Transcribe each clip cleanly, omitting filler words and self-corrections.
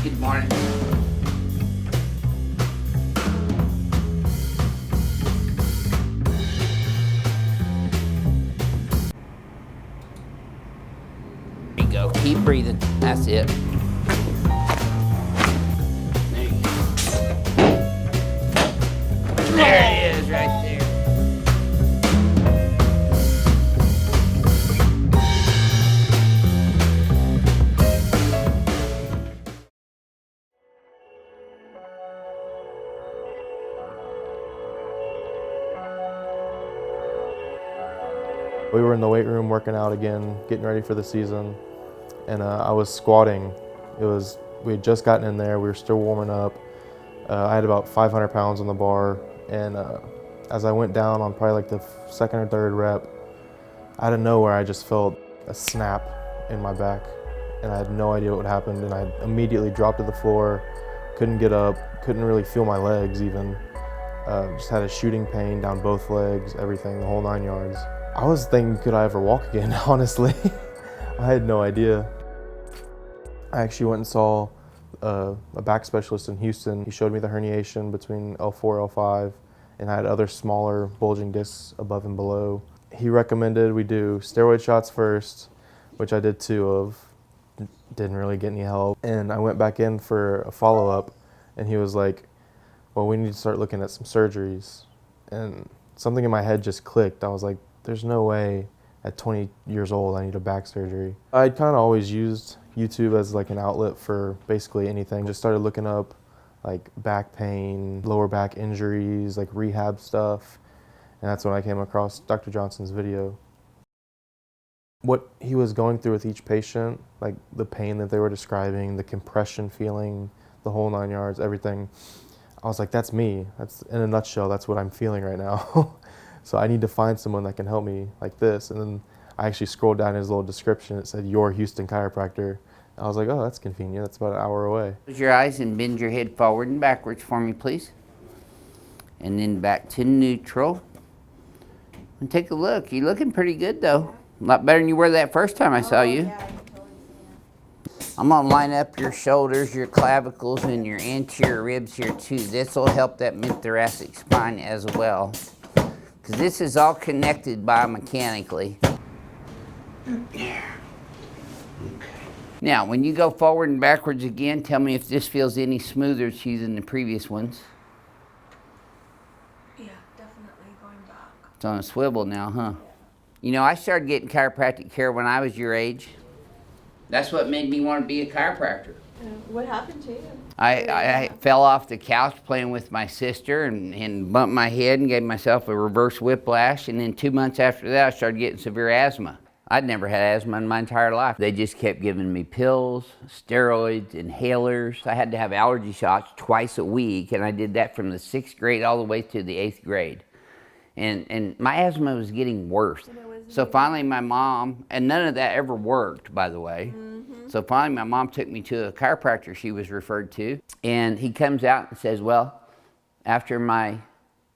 Good morning. There you go. Keep breathing. That's it. There you go. There it is, right there. We were in the weight room working out again, getting ready for the season, and I was squatting. We had just gotten in there, we were still warming up. I had about 500 pounds on the bar, and as I went down on probably like the second or third rep, out of nowhere I just felt a snap in my back, and I had no idea what happened, and I immediately dropped to the floor, couldn't get up, couldn't really feel my legs even. Just had a shooting pain down both legs, everything, the whole 9 yards. I was thinking, could I ever walk again, honestly? I had no idea. I actually went and saw a back specialist in Houston. He showed me the herniation between L4, L5, and I had other smaller bulging discs above and below. He recommended we do steroid shots first, which I did 2 of. Didn't really get any help. And I went back in for a follow-up, and he was like, well, we need to start looking at some surgeries. And something in my head just clicked. I was like, there's no way at 20 years old I need a back surgery. I'd kind of always used YouTube as like an outlet for basically anything. Just started looking up like back pain, lower back injuries, like rehab stuff. And that's when I came across Dr. Johnson's video. What he was going through with each patient, like the pain that they were describing, the compression feeling, the whole 9 yards, everything. I was like, that's me. That's in a nutshell, that's what I'm feeling right now. So I need to find someone that can help me like this. And then I actually scrolled down his little description. It said, Your Houston Chiropractor. I was like, oh, that's convenient. That's about an hour away. Close your eyes and bend your head forward and backwards for me, please. And then back to neutral. And take a look. You're looking pretty good, though. A lot better than you were that first time I saw you. Yeah, I'm going to line up your shoulders, your clavicles, and your anterior ribs here, too. This will help that mid-thoracic spine as well, because this is all connected biomechanically. Yeah. Okay. Now, when you go forward and backwards again, tell me if this feels any smoother to you than the previous ones. yeah, definitely going back. It's on a swivel now, huh? You know, I started getting chiropractic care when I was your age. That's what made me want to be a chiropractor. What happened to you? I fell off the couch playing with my sister and bumped my head and gave myself a reverse whiplash. And then 2 months after that, I started getting severe asthma. I'd never had asthma in my entire life. They just kept giving me pills, steroids, inhalers. I had to have allergy shots twice a week, and I did that from the 6th grade all the way to the 8th grade. And my asthma was getting worse. So finally my mom, and none of that ever worked, by the way. So finally my mom took me to a chiropractor she was referred to, and he comes out and says, well, after my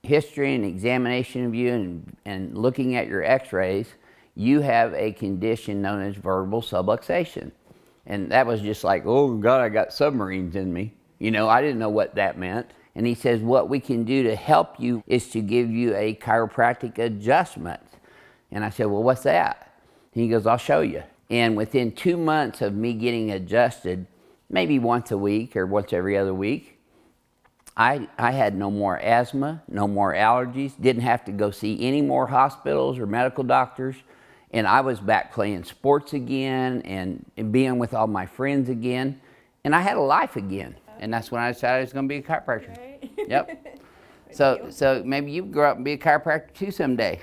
history and examination of you and looking at your x-rays, you have a condition known as vertebral subluxation. And that was just like, oh God, I got submarines in me. You know, I didn't know what that meant. And he says, what we can do to help you is to give you a chiropractic adjustment. And I said, well, what's that? And he goes, I'll show you. And within 2 months of me getting adjusted, maybe once a week or once every other week, I had no more asthma, no more allergies, didn't have to go see any more hospitals or medical doctors. And I was back playing sports again and being with all my friends again. And I had a life again. And that's when I decided I was going to be a chiropractor. Right? Yep. So maybe you grow up and be a chiropractor too someday.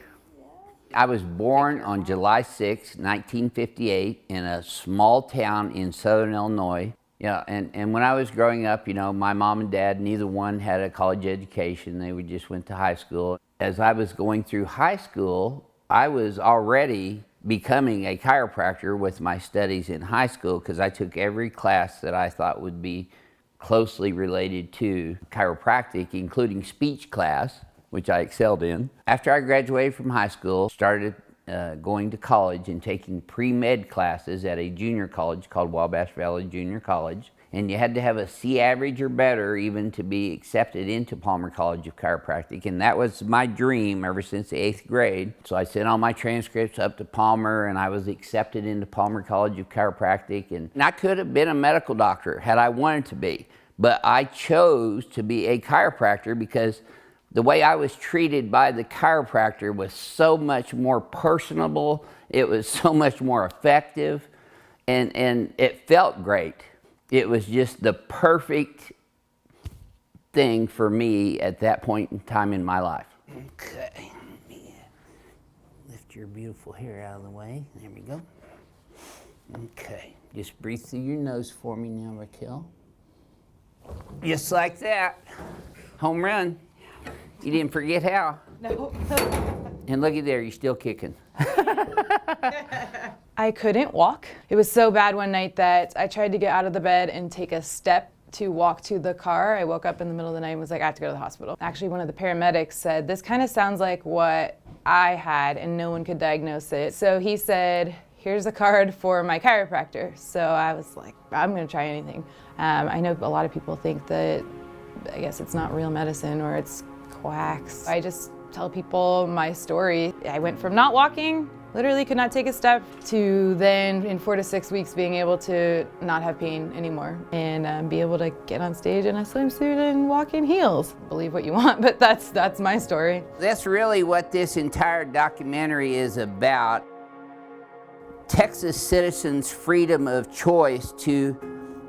I was born on July 6, 1958 in a small town in southern Illinois. Yeah, and when I was growing up, you know, my mom and dad, neither one had a college education. They just went to high school. As I was going through high school, I was already becoming a chiropractor with my studies in high school because I took every class that I thought would be closely related to chiropractic, including speech class, which I excelled in. After I graduated from high school, started going to college and taking pre-med classes at a junior college called Wabash Valley Junior College. And you had to have a C average or better even to be accepted into Palmer College of Chiropractic. And that was my dream ever since the 8th grade. So I sent all my transcripts up to Palmer, and I was accepted into Palmer College of Chiropractic. And I could have been a medical doctor had I wanted to be, but I chose to be a chiropractor because the way I was treated by the chiropractor was so much more personable. It was so much more effective, and it felt great. It was just the perfect thing for me at that point in time in my life. Okay, let me lift your beautiful hair out of the way. There we go. Okay, just breathe through your nose for me now, Raquel. Just like that. Home run. You didn't forget how. No. And looky there, you're still kicking. I couldn't walk. It was so bad one night that I tried to get out of the bed and take a step to walk to the car. I woke up in the middle of the night and was like, I have to go to the hospital. Actually, one of the paramedics said, this kind of sounds like what I had, and no one could diagnose it. So he said, here's a card for my chiropractor. So I was like, I'm gonna try anything. I know a lot of people think that, I guess it's not real medicine or it's quacks. I just tell people my story. I went from not walking, literally could not take a step, to then in 4 to 6 weeks being able to not have pain anymore and be able to get on stage in a swimsuit and walk in heels. Believe what you want, but that's my story. That's really what this entire documentary is about. Texas citizens' freedom of choice to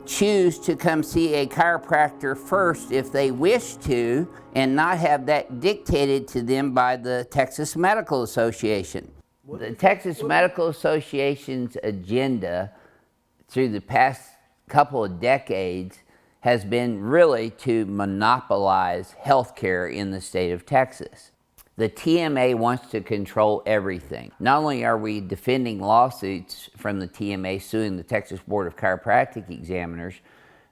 choose to come see a chiropractor first if they wish to, and not have that dictated to them by the Texas Medical Association. The Texas Medical Association's agenda through the past couple of decades has been really to monopolize healthcare in the state of Texas. The TMA wants to control everything. Not only are we defending lawsuits from the TMA suing the Texas Board of Chiropractic Examiners,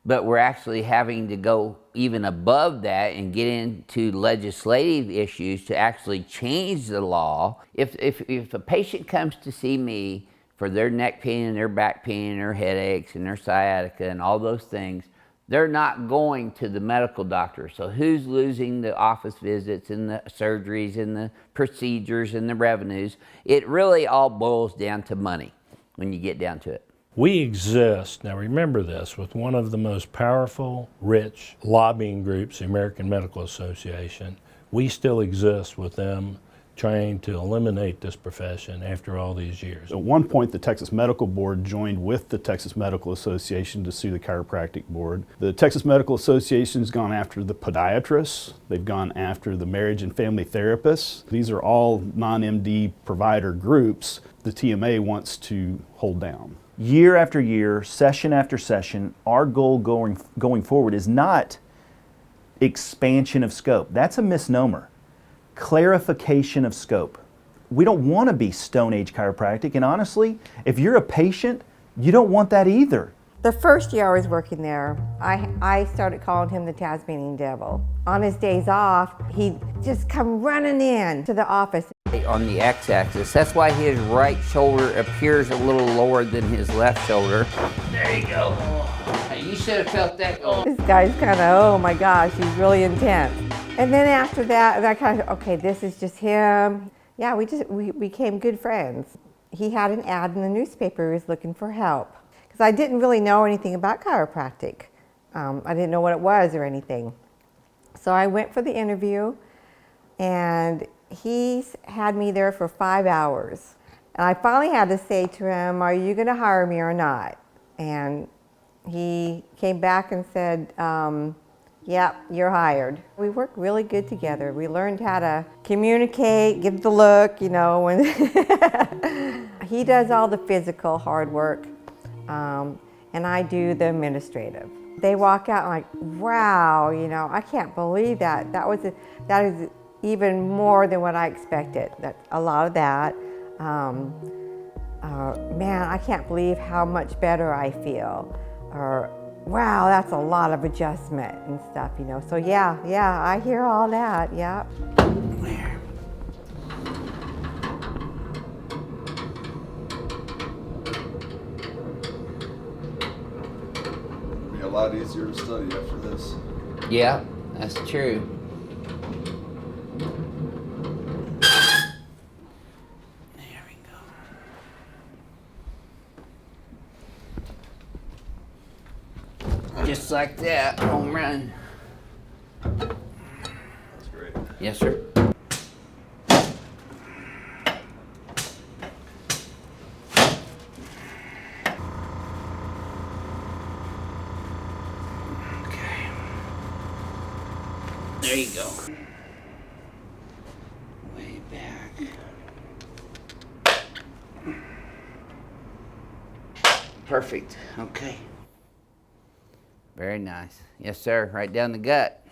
but we're actually having to go even above that and get into legislative issues to actually change the law. If a patient comes to see me for their neck pain and their back pain and their headaches and their sciatica and all those things, they're not going to the medical doctor. So who's losing the office visits and the surgeries and the procedures and the revenues? It really all boils down to money when you get down to it. We exist, now remember this, with one of the most powerful, rich lobbying groups, the American Medical Association. We still exist with them trying to eliminate this profession after all these years. At one point, the Texas Medical Board joined with the Texas Medical Association to sue the Chiropractic Board. The Texas Medical Association's gone after the podiatrists. They've gone after the marriage and family therapists. These are all non-MD provider groups the TMA wants to hold down. Year after year, session after session, our goal going forward is not expansion of scope. That's a misnomer. Clarification of scope. We don't want to be Stone Age chiropractic, and honestly, if you're a patient, you don't want that either. The first year I was working there, I started calling him the Tasmanian Devil. On his days off, he'd just come running in to the office. On the x-axis, that's why his right shoulder appears a little lower than his left shoulder. There you go. You should have felt that go. This guy's kind of, oh my gosh, he's really intense. And then after that, I kind of, okay, this is just him. Yeah, we became good friends. He had an ad in the newspaper. He was looking for help. Because I didn't really know anything about chiropractic. I didn't know what it was or anything. So I went for the interview, and he had me there for 5 hours. And I finally had to say to him, are you going to hire me or not? And he came back and said, yeah, you're hired. We worked really good together. We learned how to communicate, give the look, you know. And he does all the physical hard work, and I do the administrative. They walk out like, wow, you know, I can't believe that. That is even more than what I expected. A lot of that. Man, I can't believe how much better I feel. Or, wow, that's a lot of adjustment and stuff, you know. So yeah, I hear all that, yeah. a lot easier to study after this. Yeah, that's true. There we go. Just like that, home run. That's great. Yes, sir. Okay. There you go. Way back. Perfect. Okay. Very nice. Yes, sir. Right down the gut.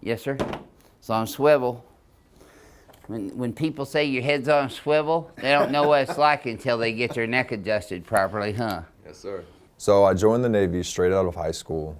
Yes, sir. It's on swivel. When people say your head's on swivel, they don't know what it's like until they get their neck adjusted properly, huh? Yes, sir. So I joined the Navy straight out of high school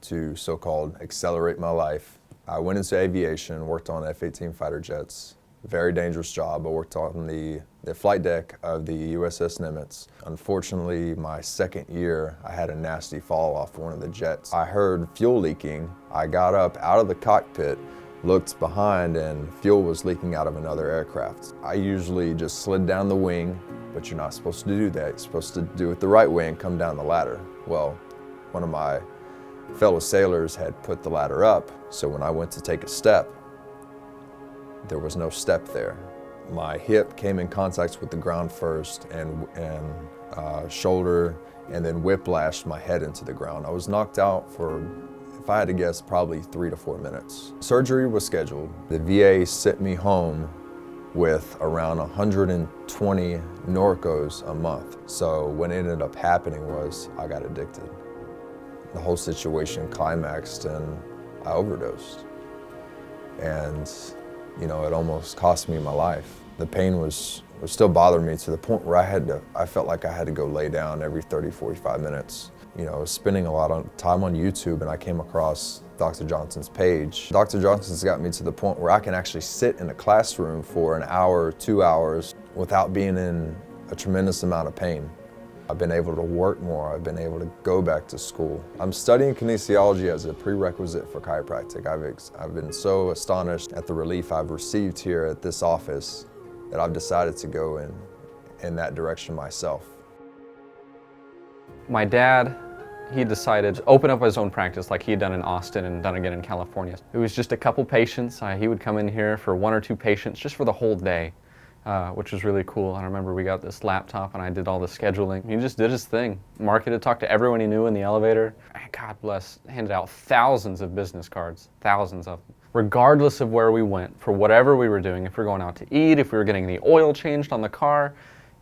to so-called accelerate my life. I went into aviation, worked on F-18 fighter jets. Very dangerous job. I worked on the flight deck of the USS Nimitz. Unfortunately, my second year, I had a nasty fall off one of the jets. I heard fuel leaking. I got up out of the cockpit, looked behind, and fuel was leaking out of another aircraft. I usually just slid down the wing, but you're not supposed to do that. You're supposed to do it the right way and come down the ladder. Well, one of my fellow sailors had put the ladder up, so when I went to take a step, there was no step there. My hip came in contact with the ground first, and shoulder, and then whiplashed my head into the ground. I was knocked out for, if I had to guess, probably 3 to 4 minutes. Surgery was scheduled. The VA sent me home with around 120 Norcos a month. So what ended up happening was I got addicted. The whole situation climaxed and I overdosed. And you know, it almost cost me my life. The pain was still bothering me to the point where I felt like I had to go lay down every 30, 45 minutes. You know, I was spending a lot of time on YouTube and I came across Dr. Johnson's page. Dr. Johnson's got me to the point where I can actually sit in a classroom for an hour, 2 hours without being in a tremendous amount of pain. I've been able to work more. I've been able to go back to school. I'm studying kinesiology as a prerequisite for chiropractic. I've been so astonished at the relief I've received here at this office that I've decided to go in that direction myself. My dad, he decided to open up his own practice like he had done in Austin and done again in California. It was just a couple patients. He would come in here for 1 or 2 patients just for the whole day. Which was really cool. And I remember we got this laptop and I did all the scheduling. He just did his thing. Marketed, talked to everyone he knew in the elevator. God bless, handed out thousands of business cards, thousands of them. Regardless of where we went, for whatever we were doing, if we were going out to eat, if we were getting the oil changed on the car,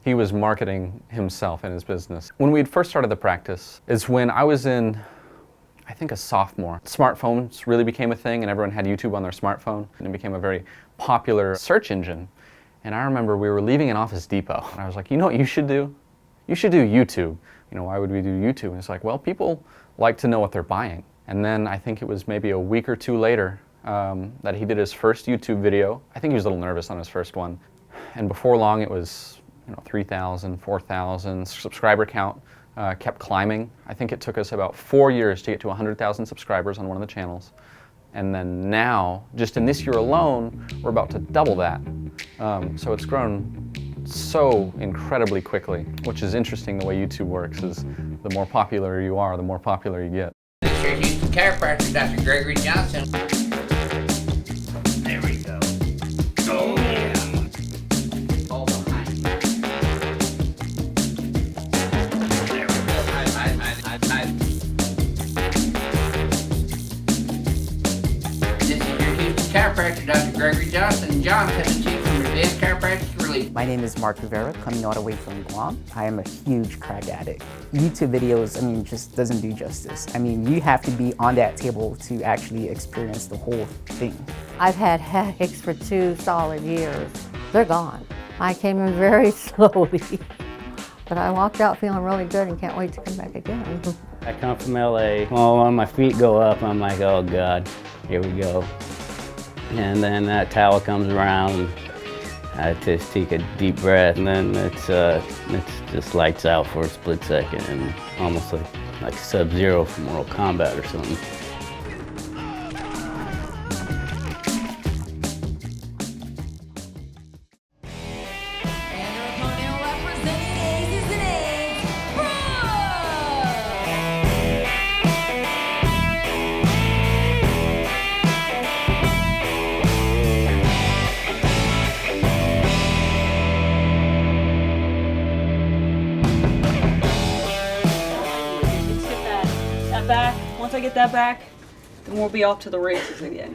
he was marketing himself and his business. When we first started the practice is when I was in, I think, a sophomore. Smartphones really became a thing and everyone had YouTube on their smartphone and it became a very popular search engine. And I remember we were leaving an Office Depot and I was like, you know what you should do? You should do YouTube. You know, why would we do YouTube? And it's like, well, people like to know what they're buying. And then I think it was maybe a week or 2 later that he did his first YouTube video. I think he was a little nervous on his first one. And before long it was, 3,000, 4,000. Subscriber count kept climbing. I think it took us about 4 years to get to 100,000 subscribers on one of the channels. And then now, just in this year alone, we're about to double that. So it's grown so incredibly quickly, which is interesting the way YouTube works, is the more popular you are, the more popular you get. This is your Houston Chiropractor Dr. Gregory Johnson. There we go. Oh yeah. All behind. There we go. Hide. This is your Houston Chiropractor Dr. Gregory Johnson. John, coming to you from Advanced Chiropractic Relief. My name is Mark Rivera, coming all the way from Guam. I am a huge crack addict. YouTube videos, just doesn't do justice. You have to be on that table to actually experience the whole thing. I've had headaches for 2 solid years. They're gone. I came in very slowly, but I walked out feeling really good and can't wait to come back again. I come from LA. Well, when my feet go up, I'm like, oh God, here we go. And then that towel comes around, I just take a deep breath, and then it's just lights out for a split second, and almost like like Sub-Zero from Mortal Kombat or something. Back. Once I get that back, then we'll be off to the races again.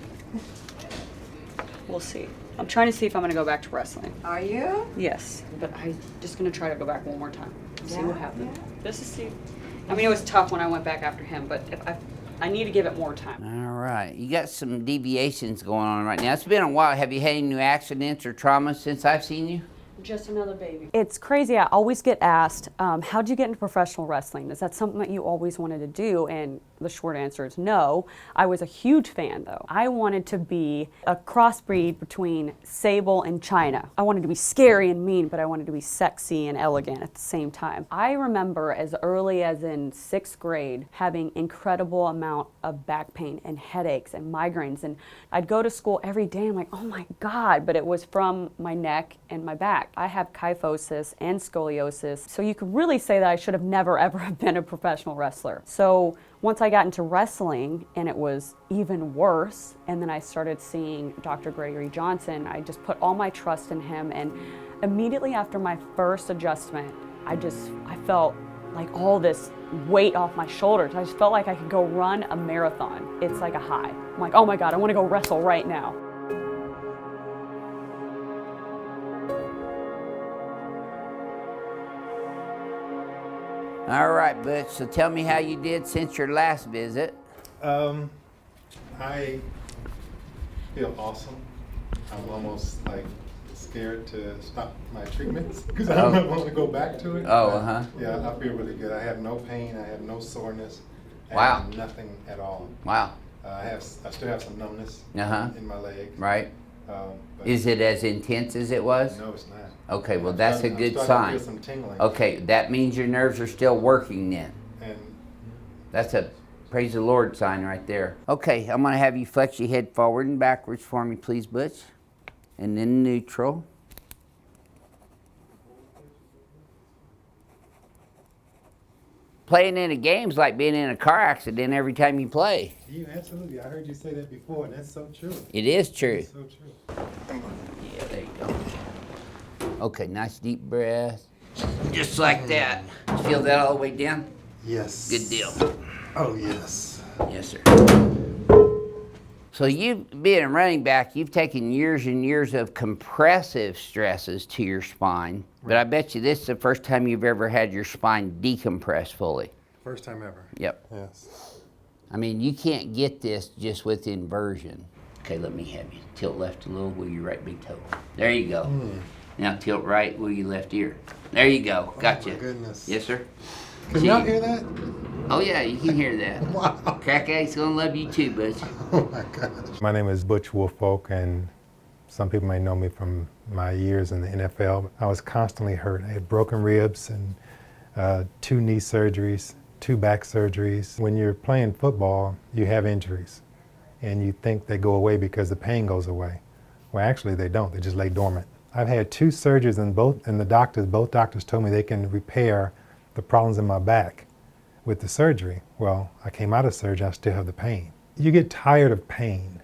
We'll see. I'm trying to see if I'm going to go back to wrestling. Are you? Yes, but I'm just going to try to go back one more time. See Yeah, what happens. yeah. Just to see. I mean, it was tough when I went back after him, but if I need to give it more time. All right, you got some deviations going on right now. It's been a while. Have you had any new accidents or traumas since I've seen you? Just another baby. It's crazy. I always get asked, how'd you get into professional wrestling? Is that something that you always wanted to do? And the short answer is no. I was a huge fan though. I wanted to be a crossbreed between Sable and China. I wanted to be scary and mean, but I wanted to be sexy and elegant at the same time. I remember as early as in 6th grade having incredible amount of back pain and headaches and migraines. And I'd go to school every day. I'm like, oh my God, but it was from my neck and my back. I have kyphosis and scoliosis. So you could really say that I should have never ever have been a professional wrestler. So once I got into wrestling and it was even worse, and then I started seeing Dr. Gregory Johnson, I just put all my trust in him. And immediately after my first adjustment, I felt like all this weight off my shoulders. I just felt like I could go run a marathon. It's like a high. I'm like, oh my God, I want to go wrestle right now. All right, Butch, so tell me how you did since your last visit. I feel awesome. I'm almost like scared to stop my treatments because I don't want to go back to it. Oh, but, yeah, I feel really good. I have no pain. I have no soreness. I Wow. have nothing at all. Wow. I still have some numbness in my leg. Right. But Is it as intense as it was? No, it's not. Okay, well I'm that's starting- a good I'm starting sign. to feel some tingling. Okay, that means your nerves are still working then. And That's a praise the Lord sign right there. Okay, I'm gonna have you flex your head forward and backwards for me, please, Butch. And then neutral. Playing in a game's like being in a car accident every time you play. yeah, absolutely. I heard you say that before, and that's so true. It is true. It's so true. Yeah, there you go. Okay, nice deep breath. Just like that. Feel that all the way down? Yes. Good deal. Oh, yes. Yes, sir. So you, being a running back, you've taken years and years of compressive stresses to your spine, but I bet you this is the first time you've ever had your spine decompress fully. First time ever. Yep. Yes. I mean, you can't get this just with inversion. Okay, let me have you. Tilt left a little with your right big toe. There you go. Now tilt right with your left ear. There you go. Gotcha. Oh my goodness. Yes, sir. Can y'all hear that? Oh yeah, you can hear that. Wow. Crack Agg's gonna love you too, Butch. Oh my gosh. My name is Butch Woolfolk, and some people may know me from my years in the NFL. I was constantly hurt. I had broken ribs and 2 knee surgeries, 2 back surgeries. When you're playing football, you have injuries, and you think they go away because the pain goes away. Well, actually they don't. They just lay dormant. I've had 2 surgeries, and both doctors told me they can repair the problems in my back with the surgery. Well, I came out of surgery, I still have the pain. You get tired of pain,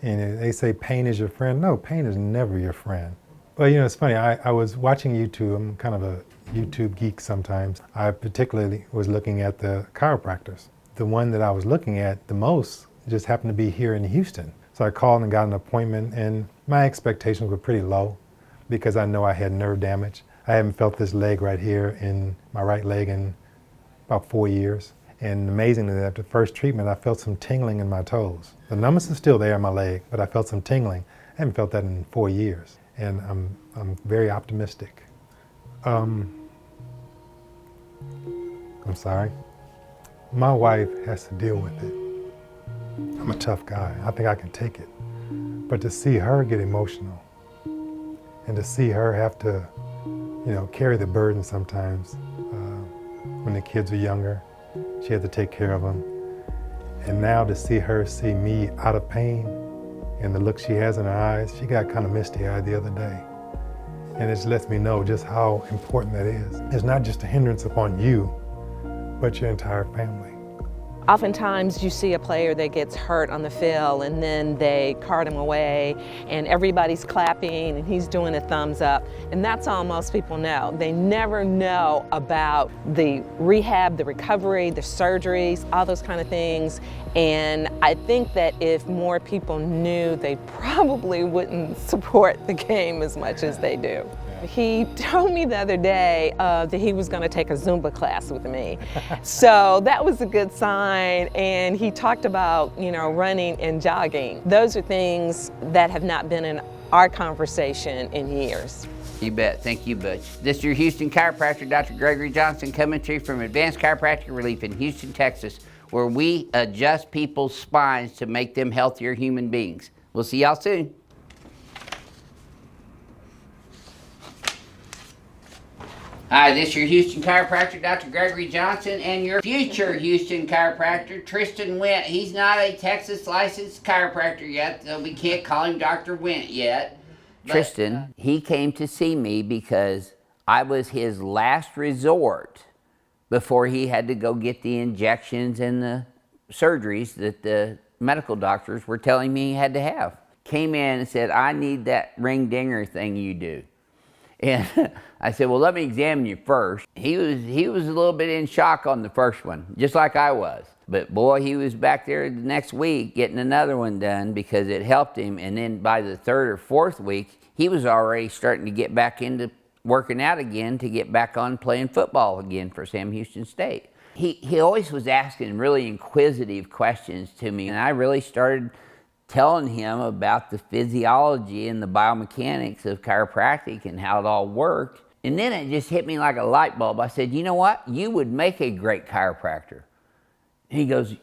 and they say pain is your friend. No, pain is never your friend. But you know, it's funny, I was watching YouTube. I'm kind of a YouTube geek sometimes. I particularly was looking at the chiropractors. The one that I was looking at the most just happened to be here in Houston. So I called and got an appointment, and my expectations were pretty low because I know I had nerve damage. I haven't felt this leg right here in my right leg in about 4 years. And amazingly, after the first treatment, I felt some tingling in my toes. The numbness is still there in my leg, but I felt some tingling. I haven't felt that in 4 years. And I'm very optimistic. I'm sorry. My wife has to deal with it. I'm a tough guy. I think I can take it. But to see her get emotional and to see her have to, you know, carry the burden sometimes when the kids are younger, She had to take care of him. And now to see her see me out of pain and the look she has in her eyes, she got kind of misty-eyed the other day. And it just lets me know just how important that is. It's not just a hindrance upon you, but your entire family. Oftentimes you see a player that gets hurt on the field and then they cart him away and everybody's clapping and he's doing a thumbs up, and that's all most people know. They never know about the rehab, the recovery, the surgeries, all those kind of things. And I think that if more people knew, they probably wouldn't support the game as much as they do. He told me the other day that he was going to take a Zumba class with me. So that was a good sign. And he talked about, running and jogging. Those are things that have not been in our conversation in years. You bet. Thank you, Butch. This is your Houston chiropractor, Dr. Gregory Johnson, coming to you from Advanced Chiropractic Relief in Houston, Texas, where we adjust people's spines to make them healthier human beings. We'll see y'all soon. Hi, this is your Houston chiropractor, Dr. Gregory Johnson, and your future Houston chiropractor, Tristan Wendt. He's not a Texas licensed chiropractor yet, so we can't call him Dr. Wendt yet. But Tristan, he came to see me because I was his last resort before he had to go get the injections and the surgeries that the medical doctors were telling me he had to have. Came in and said, I need that ring dinger thing you do. And I said, well, let me examine you first. He was a little bit in shock on the first one, just like I was. But boy, he was back there the next week getting another one done because it helped him. And then by the third or fourth week, he was already starting to get back into working out again to get back on playing football again for Sam Houston State. He always was asking really inquisitive questions to me, and I really started telling him about the physiology and the biomechanics of chiropractic and how it all worked. And then it just hit me like a light bulb. I said, you know what? You would make a great chiropractor. And he goes,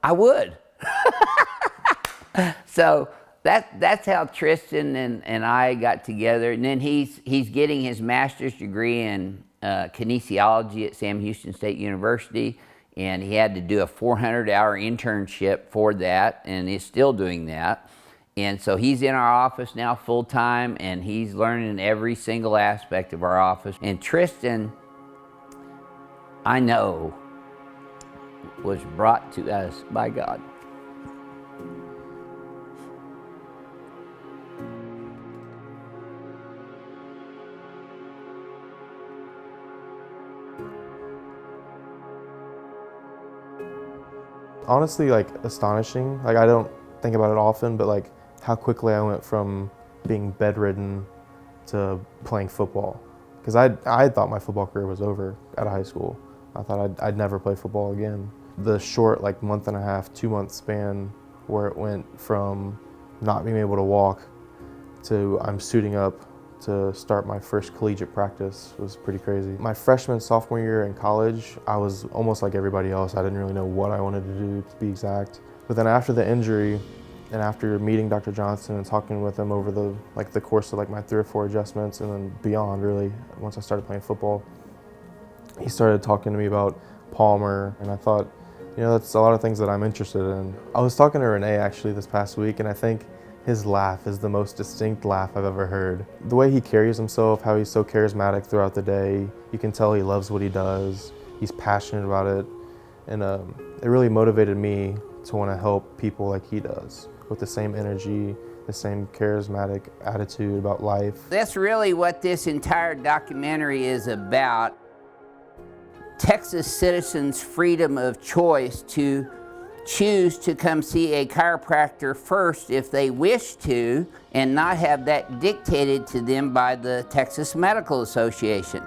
I would. So that's how Tristan and I got together. And then he's getting his master's degree in kinesiology at Sam Houston State University. And he had to do a 400-hour internship for that, and he's still doing that. And so he's in our office now full-time, and he's learning every single aspect of our office. And Tristan, I know, was brought to us by God. Honestly, astonishing. I don't think about it often, but how quickly I went from being bedridden to playing football. Because I thought my football career was over out of high school. I thought I'd never play football again. The short month and a half, 2 month span where it went from not being able to walk to I'm suiting up to start my first collegiate practice was pretty crazy. My freshman, sophomore year in college, I was almost like everybody else. I didn't really know what I wanted to do, to be exact. But then after the injury, and after meeting Dr. Johnson and talking with him over the course of my 3 or 4 adjustments and then beyond, really, once I started playing football, he started talking to me about Palmer, and I thought, that's a lot of things that I'm interested in. I was talking to Renee actually this past week, and I think his laugh is the most distinct laugh I've ever heard. The way he carries himself, how he's so charismatic throughout the day, you can tell he loves what he does, he's passionate about it, and it really motivated me to want to help people like he does, with the same energy, the same charismatic attitude about life. That's really what this entire documentary is about. Texas citizens' freedom of choice to choose to come see a chiropractor first if they wish to, and not have that dictated to them by the Texas Medical Association.